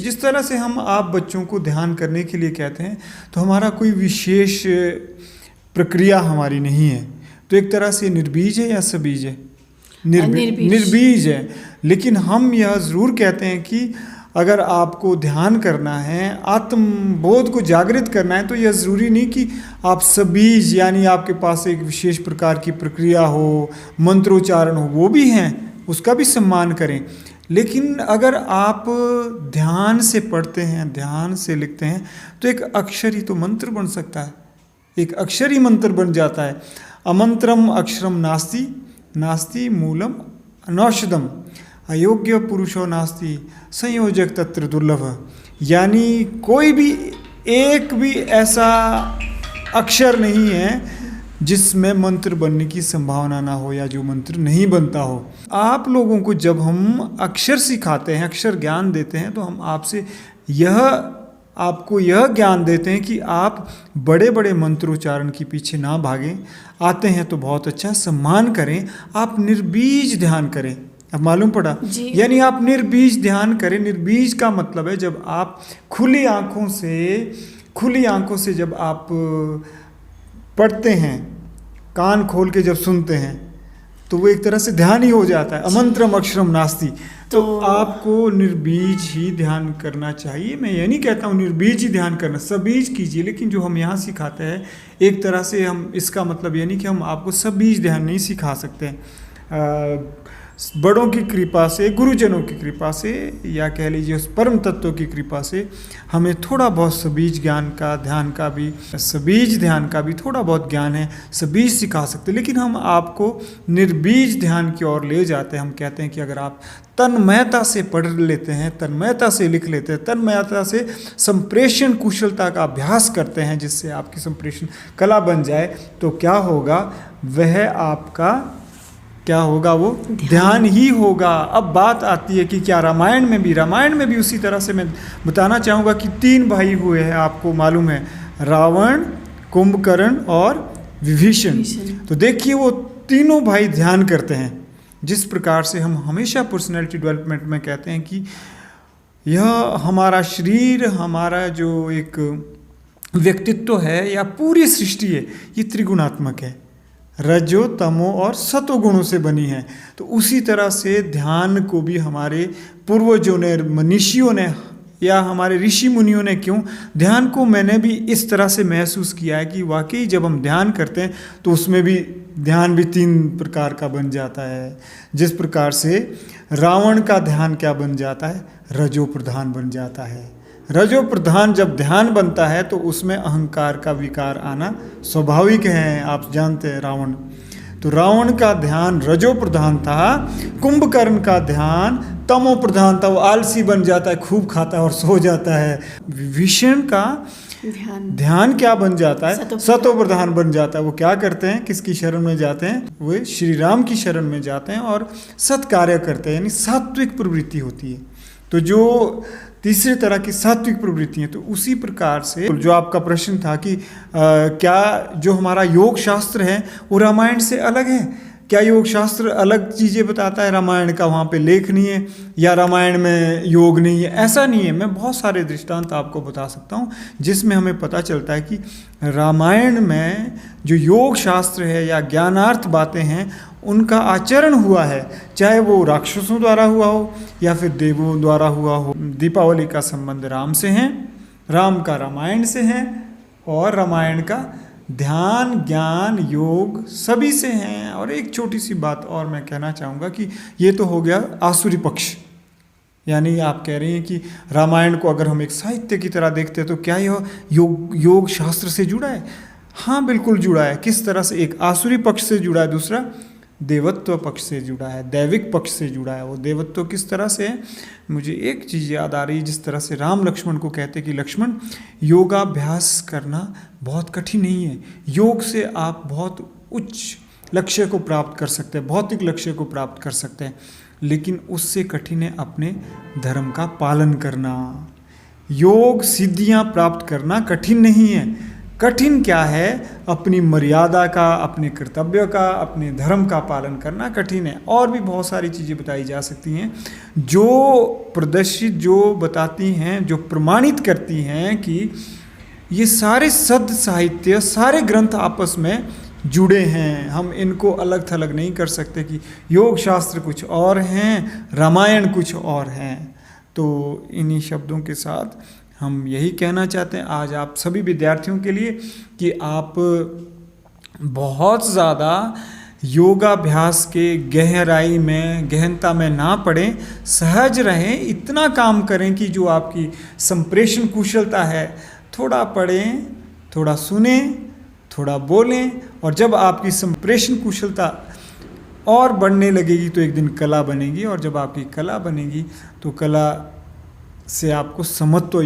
जिस तरह से हम आप बच्चों को ध्यान करने के लिए कहते हैं, तो हमारा कोई विशेष प्रक्रिया हमारी नहीं है। तो एक तरह से निर्बीज है या सबीज है? निर्बीज है। लेकिन हम यह ज़रूर कहते हैं कि अगर आपको ध्यान करना है, आत्मबोध को जागृत करना है, तो यह ज़रूरी नहीं कि आप सबीज यानी आपके पास एक विशेष प्रकार की प्रक्रिया हो, मंत्रोच्चारण हो, वो भी हैं, उसका भी सम्मान करें। लेकिन अगर आप ध्यान से पढ़ते हैं, ध्यान से लिखते हैं, तो एक अक्षर ही तो मंत्र बन सकता है, एक अक्षर ही मंत्र बन जाता है। अमंत्रम अक्षरम नास्ति, नास्ति मूलम अनौषधम, अयोग्य पुरुषो नास्ति, संयोजक तत्र दुर्लभ। यानी कोई भी एक भी ऐसा अक्षर नहीं है जिसमें मंत्र बनने की संभावना ना हो या जो मंत्र नहीं बनता हो। आप लोगों को जब हम अक्षर सिखाते हैं, अक्षर ज्ञान देते हैं, तो हम आपसे आपको यह ज्ञान देते हैं कि आप बड़े बड़े मंत्रोच्चारण के पीछे ना भागें। आते हैं तो बहुत अच्छा, सम्मान करें, आप निर्बीज ध्यान करें। अब मालूम पड़ा? यानी आप निर्बीज ध्यान करें। निर्बीज का मतलब है जब आप खुली आंखों से जब आप पढ़ते हैं, कान खोल के जब सुनते हैं, तो वो एक तरह से ध्यान ही हो जाता है। अमंत्रम अक्षरम नास्ति। तो आपको निर्बीज ही ध्यान करना चाहिए। मैं ये नहीं कहता हूँ निर्बीज ही ध्यान करना, सबीज कीजिए। लेकिन जो हम यहाँ सिखाते हैं, एक तरह से हम इसका मतलब ये नहीं कि हम आपको सबीज ध्यान नहीं सिखा सकते। बड़ों की कृपा से, गुरुजनों की कृपा से, या कह लीजिए उस परम तत्व की कृपा से हमें थोड़ा बहुत सबीज ध्यान का भी थोड़ा बहुत ज्ञान है, सबीज सिखा सकते। लेकिन हम आपको निर्बीज ध्यान की ओर ले जाते हैं। हम कहते हैं कि अगर आप तन्मयता से पढ़ लेते हैं, तन्मयता से लिख लेते हैं, तन्मयता से संप्रेषण कुशलता का अभ्यास करते हैं, जिससे आपकी संप्रेषण कला बन जाए, तो क्या होगा? वह आपका क्या होगा? वो ध्यान ही होगा। अब बात आती है कि क्या रामायण में भी उसी तरह से मैं बताना चाहूँगा कि 3 भाई हुए हैं, आपको मालूम है, रावण, कुंभकर्ण और विभीषण। तो देखिए वो तीनों भाई ध्यान करते हैं। जिस प्रकार से हम हमेशा पर्सनैलिटी डेवलपमेंट में कहते हैं कि यह हमारा शरीर, हमारा जो एक व्यक्तित्व है या पूरी सृष्टि है, ये त्रिगुणात्मक है, रजो, तमो और सतो गुणों से बनी है। तो उसी तरह से ध्यान को भी हमारे पूर्वजों ने, मनीषियों ने या हमारे ऋषि मुनियों ने, क्यों ध्यान को मैंने भी इस तरह से महसूस किया है कि वाकई जब हम ध्यान करते हैं तो उसमें भी ध्यान भी 3 प्रकार का बन जाता है। जिस प्रकार से रावण का ध्यान क्या बन जाता है? रजो प्रधान बन जाता है। रजो प्रधान जब ध्यान बनता है तो उसमें अहंकार का विकार आना स्वाभाविक है। आप जानते हैं रावण, तो रावण का ध्यान रजो प्रधान था। कुंभकर्ण का ध्यान तमो प्रधान था, वो आलसी बन जाता है, खूब खाता है और सो जाता है। विभीषण का ध्यान क्या बन जाता है? सतो प्रधान बन जाता है। वो क्या करते हैं? किसकी शरण में जाते हैं? वे श्री राम की शरण में जाते हैं और सत्कार्य करते हैं, यानी सात्विक प्रवृत्ति होती है। तो जो तीसरी तरह की सात्विक प्रवृत्ति है। तो उसी प्रकार से जो आपका प्रश्न था कि क्या जो हमारा योग शास्त्र है वो रामायण से अलग है? क्या योग शास्त्र अलग चीज़ें बताता है? रामायण का वहाँ पे लेख नहीं है या रामायण में योग नहीं है? ऐसा नहीं है। मैं बहुत सारे दृष्टांत आपको बता सकता हूँ जिसमें हमें पता चलता है कि रामायण में जो योग शास्त्र है या ज्ञानार्थ बातें हैं, उनका आचरण हुआ है, चाहे वो राक्षसों द्वारा हुआ हो या फिर देवों द्वारा हुआ हो। दीपावली का संबंध राम से है, राम का रामायण से है, और रामायण का ध्यान, ज्ञान, योग सभी से हैं। और एक छोटी सी बात और मैं कहना चाहूँगा कि ये तो हो गया आसुरी पक्ष, यानी आप कह रही हैं कि रामायण को अगर हम एक साहित्य की तरह देखते हैं तो क्या यह योग शास्त्र से जुड़ा है? हाँ, बिल्कुल जुड़ा है। किस तरह से? एक आसुरी पक्ष से जुड़ा है, दूसरा देवत्व पक्ष से जुड़ा है, दैविक पक्ष से जुड़ा है। वो देवत्व किस तरह से है? मुझे एक चीज़ याद आ रही है, जिस तरह से राम लक्ष्मण को कहते कि लक्ष्मण, योगाभ्यास करना बहुत कठिन नहीं है। योग से आप बहुत उच्च लक्ष्य को प्राप्त कर सकते हैं, भौतिक लक्ष्य को प्राप्त कर सकते हैं, लेकिन उससे कठिन है अपने धर्म का पालन करना। योग सिद्धियां प्राप्त करना कठिन नहीं है, कठिन क्या है, अपनी मर्यादा का, अपने कर्तव्य का, अपने धर्म का पालन करना कठिन है। और भी बहुत सारी चीज़ें बताई जा सकती हैं जो प्रदर्शित, जो बताती हैं, जो प्रमाणित करती हैं कि ये सारे सद साहित्य, सारे ग्रंथ आपस में जुड़े हैं। हम इनको अलग थलग नहीं कर सकते कि योग शास्त्र कुछ और हैं, रामायण कुछ और हैं। तो इन्हीं शब्दों के साथ हम यही कहना चाहते हैं आज आप सभी विद्यार्थियों के लिए कि आप बहुत ज़्यादा योगाभ्यास के गहराई में, गहनता में ना पड़ें, सहज रहें, इतना काम करें कि जो आपकी संप्रेषण कुशलता है, थोड़ा पढ़ें, थोड़ा सुने, थोड़ा बोलें, और जब आपकी संप्रेषण कुशलता और बढ़ने लगेगी तो एक दिन कला बनेगी, और जब आपकी कला बनेगी तो कला से आपको समत्व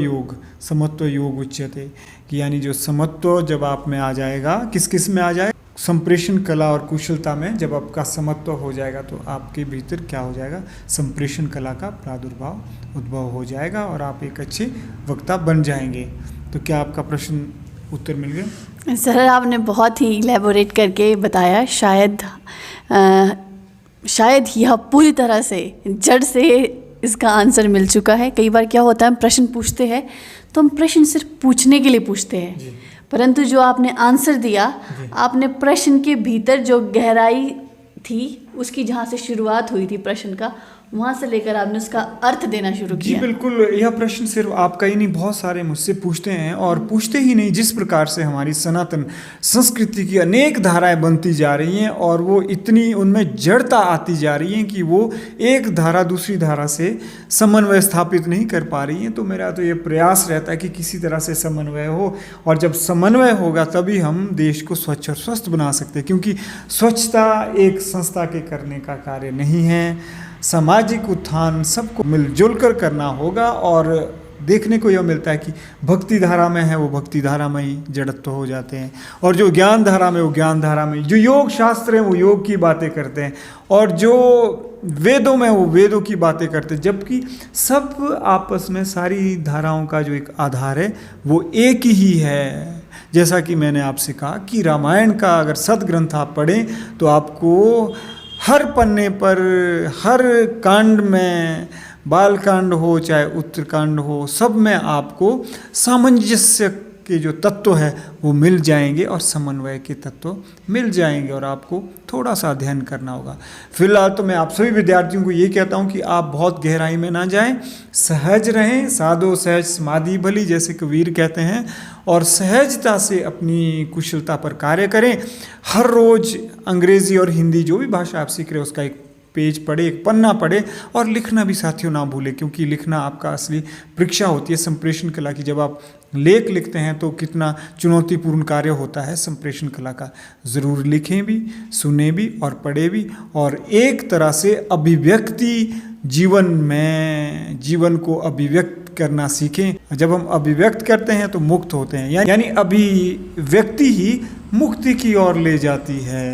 योग उच्यते, कि यानी जो समत्व जब आप में आ जाएगा, किस में आ जाए, संप्रेषण कला और कुशलता में जब आपका समत्व हो जाएगा तो आपके भीतर क्या हो जाएगा, संप्रेषण कला का प्रादुर्भाव उद्भव हो जाएगा और आप एक अच्छे वक्ता बन जाएंगे। तो क्या आपका प्रश्न उत्तर मिल गया? सर आपने बहुत ही इलेबोरेट करके बताया। शायद यह पूरी तरह से जड़ से इसका आंसर मिल चुका है। कई बार क्या होता है, हम प्रश्न पूछते हैं तो हम प्रश्न सिर्फ पूछने के लिए पूछते हैं, परंतु जो आपने आंसर दिया, आपने प्रश्न के भीतर जो गहराई थी, उसकी जहाँ से शुरुआत हुई थी प्रश्न का, वहाँ से लेकर आपने उसका अर्थ देना शुरू किया। जी बिल्कुल, यह प्रश्न सिर्फ आपका ही नहीं, बहुत सारे मुझसे पूछते हैं, और पूछते ही नहीं, जिस प्रकार से हमारी सनातन संस्कृति की अनेक धाराएं बनती जा रही हैं और वो इतनी उनमें जड़ता आती जा रही है कि वो एक धारा दूसरी धारा से समन्वय स्थापित नहीं कर पा रही हैं। तो मेरा तो ये प्रयास रहता है कि किसी तरह से समन्वय हो, और जब समन्वय होगा तभी हम देश को स्वच्छ और स्वस्थ बना सकते हैं, क्योंकि स्वच्छता एक संस्था के करने का कार्य नहीं है। सामाजिक उत्थान सबको मिलजुल कर करना होगा, और देखने को यह मिलता है कि भक्ति धारा में है वो भक्ति धारा में ही जड़त्व हो जाते हैं, और जो ज्ञान धारा में वो ज्ञान धारा में, जो योग शास्त्र हैं वो योग की बातें करते हैं, और जो वेदों में वो वेदों की बातें करते हैं, जबकि सब आपस में सारी धाराओं का जो एक आधार है वो एक ही है। जैसा कि मैंने आपसे कहा कि रामायण का अगर सदग्रंथ आप पढ़ें तो आपको हर पन्ने पर, हर कांड में, बालकांड हो चाहे उत्तरकांड हो, सब में आपको सामंजस्य के जो तत्व है वो मिल जाएंगे और समन्वय के तत्व मिल जाएंगे, और आपको थोड़ा सा अध्ययन करना होगा। फिलहाल तो मैं आप सभी विद्यार्थियों को ये कहता हूँ कि आप बहुत गहराई में ना जाएं, सहज रहें, साधो सहज समाधि भली, जैसे कबीर कहते हैं, और सहजता से अपनी कुशलता पर कार्य करें। हर रोज़ अंग्रेज़ी और हिंदी जो भी भाषा आप सीख रहे हो उसका एक पेज पढ़े, एक पन्ना पढ़े, और लिखना भी साथियों ना भूले, क्योंकि लिखना आपका असली परीक्षा होती है संप्रेषण कला की। जब आप लेख लिखते हैं तो कितना चुनौतीपूर्ण कार्य होता है संप्रेषण कला का। ज़रूर लिखें भी, सुने भी और पढ़े भी, और एक तरह से अभिव्यक्ति जीवन को अभिव्यक्त करना सीखें। जब हम अभिव्यक्त करते हैं तो मुक्त होते हैं, यानी अभिव्यक्ति ही मुक्ति की ओर ले जाती है।